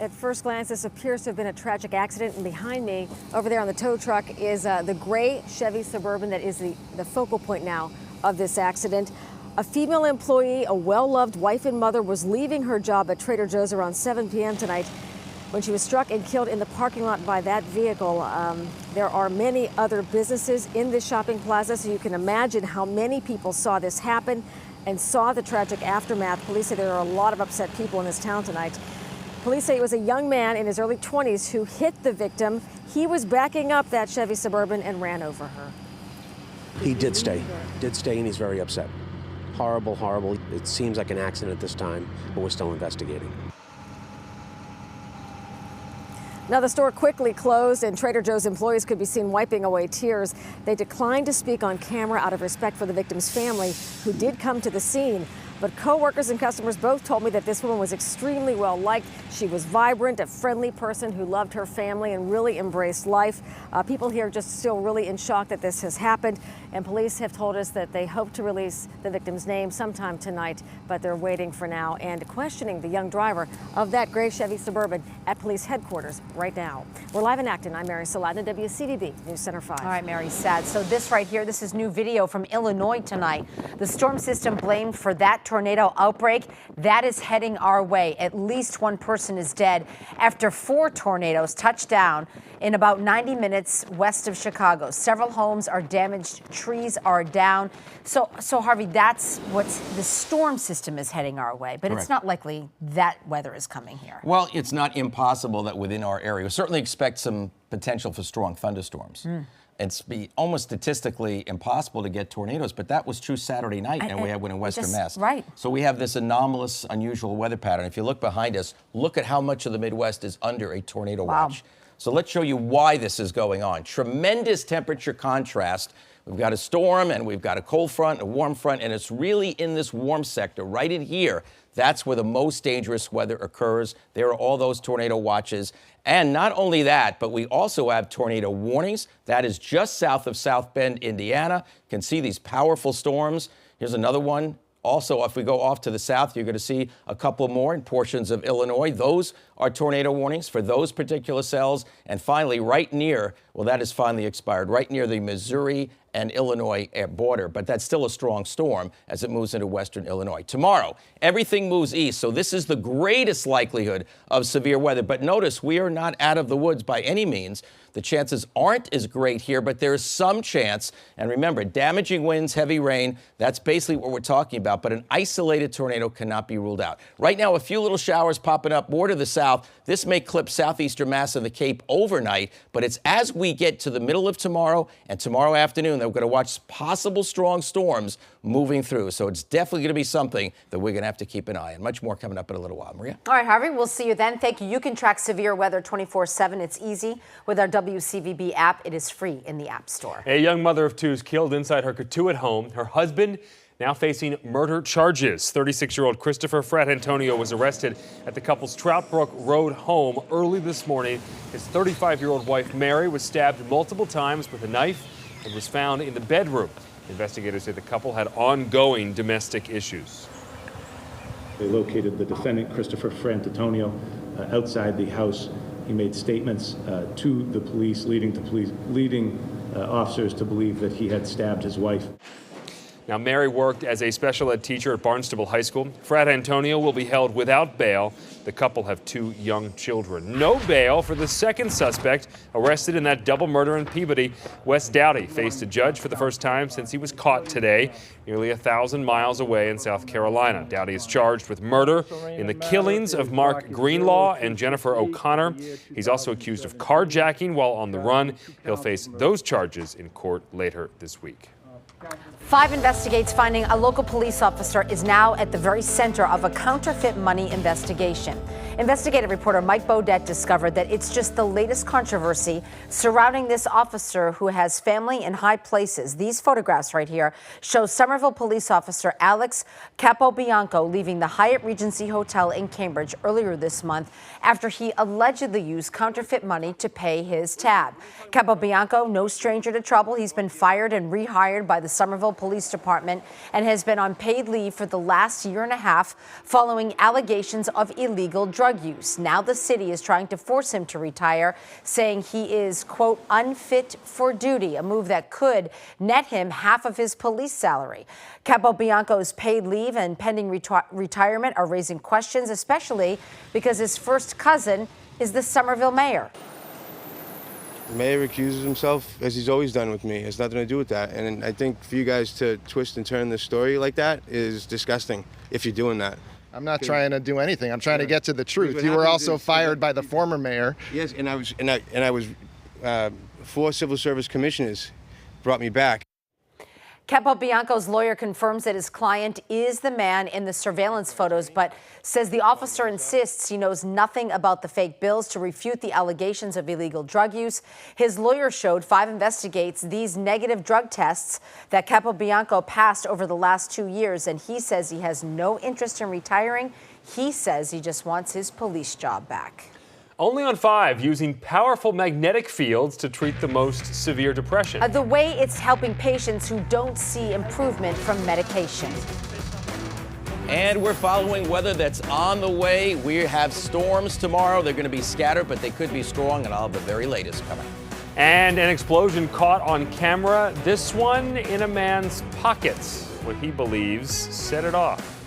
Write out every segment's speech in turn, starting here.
At first glance, this appears to have been a tragic accident. And behind me, over there on the tow truck, is the gray Chevy Suburban that is the focal point now of this accident. A female employee, a well-loved wife and mother, was leaving her job at Trader Joe's around 7 p.m. tonight when she was struck and killed in the parking lot by that vehicle. There are many other businesses in this shopping plaza, so you can imagine how many people saw this happen and saw the tragic aftermath. Police say there are a lot of upset people in this town tonight. Police say it was a young man in his early 20s who hit the victim. He was backing up that Chevy Suburban and ran over her. He did stay, and he's very upset. Horrible, horrible. It seems like an accident at this time, but we're still investigating. Now, the store quickly closed, and Trader Joe's employees could be seen wiping away tears. They declined to speak on camera out of respect for the victim's family, who did come to the scene. But co-workers and customers both told me that this woman was extremely well liked. She was vibrant, a friendly person who loved her family and really embraced life. People here just still really in shock that this has happened. And police have told us that they hope to release the victim's name sometime tonight, but they're waiting for now and questioning the young driver of that gray Chevy Suburban at police headquarters right now. We're live in Acton. I'm Mary Saladin, WCDB News Center 5. All right, Mary, sad. So this right here, this is new video from Illinois tonight. The storm system blamed for that tornado outbreak that is heading our way. At least one person is dead after 4 tornadoes touched down in about 90 minutes west of Chicago. Several homes are damaged, trees are down. So Harvey, that's what the storm system is heading our way, but Correct. It's not likely that weather is coming here. Well, it's not impossible that within our area, we certainly expect some potential for strong thunderstorms. It's almost statistically impossible to get tornadoes, but that was true Saturday night, and we had one in Western Mass. Right. So we have this anomalous, unusual weather pattern. If you look behind us, look at how much of the Midwest is under a tornado watch. So let's show you why this is going on. Tremendous temperature contrast. We've got a storm, and we've got a cold front, a warm front, and it's really in this warm sector, right in here. That's where the most dangerous weather occurs. There are all those tornado watches. And not only that, but we also have tornado warnings. That is just south of South Bend, Indiana. You can see these powerful storms. Here's another one. Also, if we go off to the south, you're going to see a couple more in portions of Illinois. Those are tornado warnings for those particular cells. And finally, right near, well, that is finally expired, right near the Missouri and Illinois border. But that's still a strong storm as it moves into western Illinois. Tomorrow, everything moves east. So this is the greatest likelihood of severe weather. But notice, we are not out of the woods by any means. The chances aren't as great here, but there is some chance. And remember, damaging winds, heavy rain, that's basically what we're talking about. But an isolated tornado cannot be ruled out. Right now, a few little showers popping up more to the south. This may clip southeastern Mass and the Cape overnight, but it's as we get to the middle of tomorrow and tomorrow afternoon that we're going to watch possible strong storms moving through. So it's definitely going to be something that we're going to have to keep an eye on. Much more coming up in a little while. Maria? All right, Harvey, we'll see you then. Thank you. You can track severe weather 24/7. It's easy with our WCVB app. It is free in the App Store. A young mother of 2 is killed inside her Cotuit home. Her husband now facing murder charges. 36-year-old Christopher Fratantonio was arrested at the couple's Trout Brook Road home early this morning. His 35-year-old wife, Mary, was stabbed multiple times with a knife and was found in the bedroom. Investigators say the couple had ongoing domestic issues. They located the defendant, Christopher Fratantonio, outside the house. He made statements to the police, leading officers to believe that he had stabbed his wife. Now, Mary worked as a special ed teacher at Barnstable High School. Fratantonio will be held without bail. The couple have 2 young children. No bail for the second suspect arrested in that double murder in Peabody. Wes Dowdy faced a judge for the first time since he was caught today, nearly 1,000 miles away in South Carolina. Dowdy is charged with murder in the killings of Mark Greenlaw and Jennifer O'Connor. He's also accused of carjacking while on the run. He'll face those charges in court later this week. 5 investigates finding a local police officer is now at the very center of a counterfeit money investigation. Investigative reporter Mike Bodette discovered that it's just the latest controversy surrounding this officer who has family in high places. These photographs right here show Somerville police officer Alex Capobianco leaving the Hyatt Regency Hotel in Cambridge earlier this month after he allegedly used counterfeit money to pay his tab. Capobianco, no stranger to trouble. He's been fired and rehired by the Somerville Police Department and has been on paid leave for the last year and a half following allegations of illegal drug drug use. Now the city is trying to force him to retire, saying he is, quote, unfit for duty, a move that could net him half of his police salary. Capobianco's paid leave and pending retirement are raising questions, especially because his first cousin is the Somerville mayor. The mayor accuses himself, as he's always done with me. It has nothing to do with that. And I think for you guys to twist and turn this story like that is disgusting if you're doing that. I'm not trying to do anything. I'm trying to get to the truth. You were also fired by the former mayor. Yes, and I was 4 civil service commissioners brought me back. Capobianco's lawyer confirms that his client is the man in the surveillance photos, but says the officer insists he knows nothing about the fake bills to refute the allegations of illegal drug use. His lawyer showed 5 investigates these negative drug tests that Capobianco passed over the last 2 years, and he says he has no interest in retiring. He says he just wants his police job back. Only on 5, using powerful magnetic fields to treat the most severe depression. The way it's helping patients who don't see improvement from medication. And we're following weather that's on the way. We have storms tomorrow. They're going to be scattered, but they could be strong, and I'll have the very latest coming. And an explosion caught on camera, this one in a man's pockets. What he believes set it off.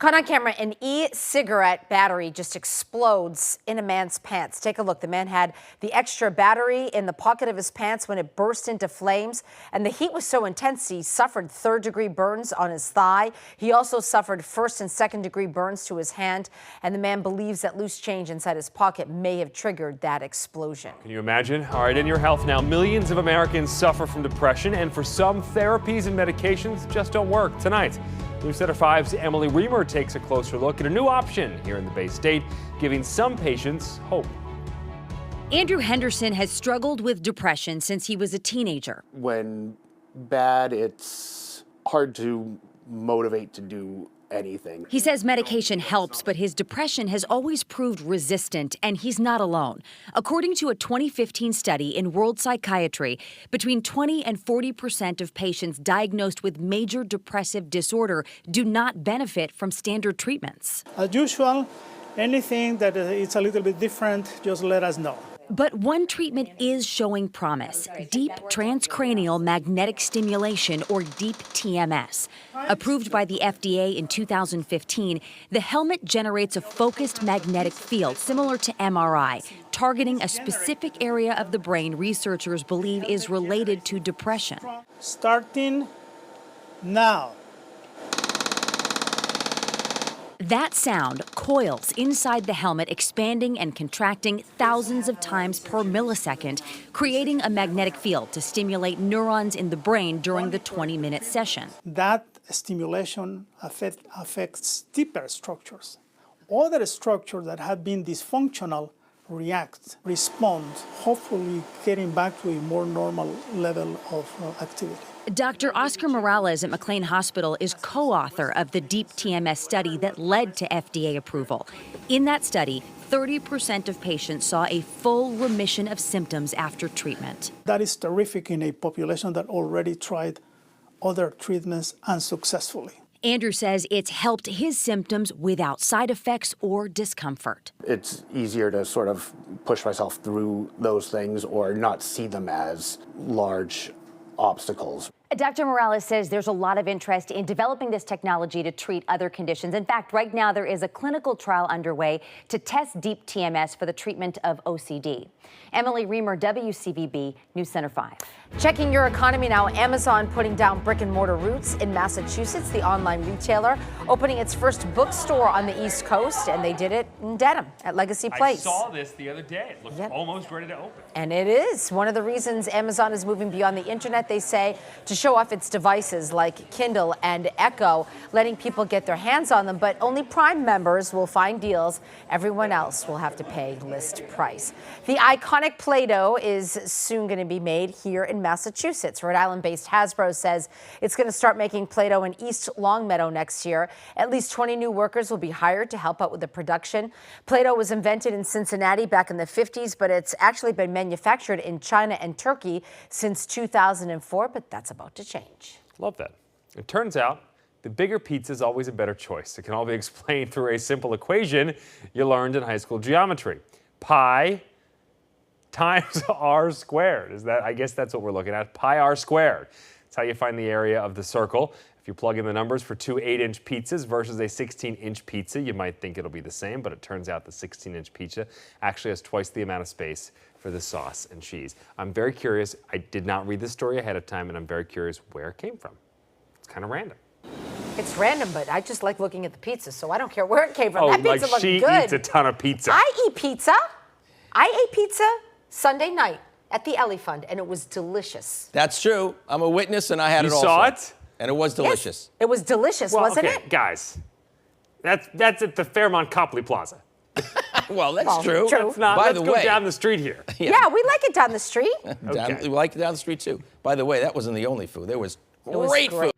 Caught on camera, an e-cigarette battery just explodes in a man's pants. Take a look. The man had the extra battery in the pocket of his pants when it burst into flames. And the heat was so intense, he suffered 3rd-degree burns on his thigh. He also suffered 1st and 2nd-degree burns to his hand. And the man believes that loose change inside his pocket may have triggered that explosion. Can you imagine? All right, in your health now, millions of Americans suffer from depression, and for some, therapies and medications just don't work. Tonight, Newsletter 5's Emily Reamer takes a closer look at a new option here in the Bay State, giving some patients hope. Andrew Henderson has struggled with depression since he was a teenager. When bad, it's hard to motivate to do anything. He says medication helps, but his depression has always proved resistant, and he's not alone. According to a 2015 study in World Psychiatry, between 20 and 40% of patients diagnosed with major depressive disorder do not benefit from standard treatments. As usual, anything that is a little bit different, just let us know. But one treatment is showing promise: deep transcranial magnetic stimulation, or deep TMS. Approved by the FDA in 2015, the helmet generates a focused magnetic field similar to MRI, targeting a specific area of the brain researchers believe is related to depression. Starting now. That sound, coils inside the helmet expanding and contracting thousands of times per millisecond, creating a magnetic field to stimulate neurons in the brain during the 20-minute session. That stimulation affects deeper structures. Other structures that have been dysfunctional respond, hopefully getting back to a more normal level of activity. Dr. Oscar Morales at McLean Hospital is co-author of the Deep TMS study that led to FDA approval. In that study, 30% of patients saw a full remission of symptoms after treatment. That is terrific in a population that already tried other treatments unsuccessfully. Andrew says it's helped his symptoms without side effects or discomfort. It's easier to sort of push myself through those things or not see them as large obstacles. Dr. Morales says there's a lot of interest in developing this technology to treat other conditions. In fact, right now there is a clinical trial underway to test deep TMS for the treatment of OCD. Emily Reamer, WCVB News Center 5. Checking your economy now, Amazon putting down brick and mortar roots in Massachusetts. The online retailer opening its first bookstore on the East Coast, and they did it in Dedham at Legacy Place. I saw this the other day. It looked almost ready to open. And it is. One of the reasons Amazon is moving beyond the internet, they say, to show off its devices like Kindle and Echo, letting people get their hands on them, but only Prime members will find deals. Everyone else will have to pay list price. The iconic Play-Doh is soon going to be made here in Massachusetts. Rhode Island-based Hasbro says it's going to start making Play-Doh in East Longmeadow next year. At least 20 new workers will be hired to help out with the production. Play-Doh was invented in Cincinnati back in the 50s, but it's actually been manufactured in China and Turkey since 2004, but that's about to change. Love that. It turns out the bigger pizza is always a better choice. It can all be explained through a simple equation you learned in high school geometry. Pi times r squared. I guess that's what we're looking at. Pi r squared. That's how you find the area of the circle. If you plug in the numbers for two 8-inch pizzas versus a 16-inch pizza, you might think it'll be the same, but it turns out the 16-inch pizza actually has twice the amount of space for the sauce and cheese. I'm very curious. I did not read this story ahead of time, and I'm very curious where it came from. It's kind of random. It's random, but I just like looking at the pizza, so I don't care where it came from. Oh, that like pizza looked she good. eats a ton of pizza. I eat pizza. I ate pizza Sunday night at the Ellie Fund, and it was delicious. That's true. I'm a witness, and I had You it also. saw it? And it was delicious. Yes, it was delicious, Well, wasn't okay, it? guys, that's at the Fairmont Copley Plaza. Well, that's true. That's not. By Let's the go way, down the street here. Yeah, we like it down the street. we like it down the street too. By the way, that wasn't the only food. There was was great great. food.